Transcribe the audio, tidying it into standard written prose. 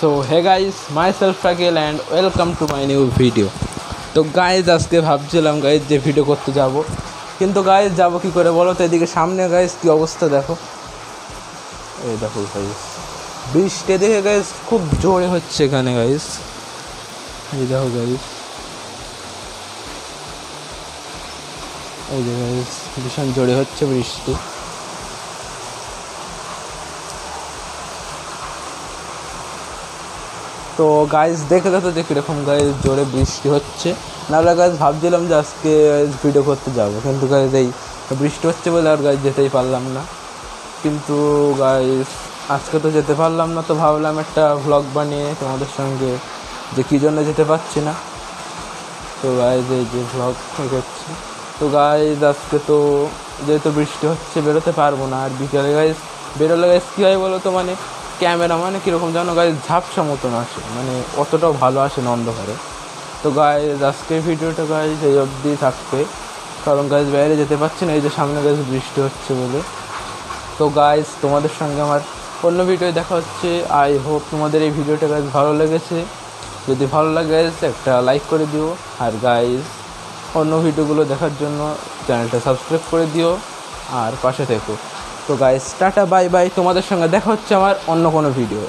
So hey guys, myself Shakil and welcome to my new video. তো guys আজকে ভাবছিলাম guys যে video করতে যাব, কিন্তু গাইজ যাবো কী করে বলো তো? এদিকে সামনে গাইজ কী অবস্থা দেখো, এই দেখো গাইজ বৃষ্টি দেখে গাইজ খুব জোরে হচ্ছে এখানে গাইজ, এই দেখো গাইজ, এই যে গাইজ ভীষণ জোরে হচ্ছে বৃষ্টি। তো গাইজ দেখলে তো যে কীরকম গাইজ জোরে বৃষ্টি হচ্ছে, নাহলে গাইজ ভাবছিলাম যে আজকে ভিডিও করতে যাবো, কিন্তু গাইজ এই বৃষ্টি হচ্ছে বলে আর গাইজ যেতেই পারলাম না। কিন্তু গাইজ আজকে তো যেতে পারলাম না, তো ভাবলাম একটা ভ্লগ বানিয়ে তোমাদের সঙ্গে যে কী জন্য যেতে পারছি না। তো গাইজ এই যে ভ্লগ করছি। তো গাইজ আজকে তো যেহেতু বৃষ্টি হচ্ছে বেরোতে পারবো না, আর বিকেলে গাইজ বেরোলে গাইজ কী হয় বলো তো, মানে ক্যামেরা মানে কীরকম জানো গাইজ ঝাপসা মতন আসে, মানে অতটাও ভালো আসে না অন্ধকারে। তো গাইজ আজকের ভিডিওটা গাইজ এই অবধি থাকবে, কারণ গাইজ বাইরে যেতে পারছি না, এই যে সামনে গাইজ বৃষ্টি হচ্ছে বলে। তো গাইজ তোমাদের সঙ্গে আমার অন্য ভিডিও দেখা হচ্ছে। আই হোপ তোমাদের এই ভিডিওটা গাইজ ভালো লেগেছে। যদি ভালো লাগে গাইজ একটা লাইক করে দিও, আর গাইজ অন্য ভিডিওগুলো দেখার জন্য চ্যানেলটা সাবস্ক্রাইব করে দিও আর পাশে থেকো। তো গাইজ টাটা বাই বাই, তোমাদের সঙ্গে দেখা হচ্ছে আমার অন্য কোনো ভিডিও।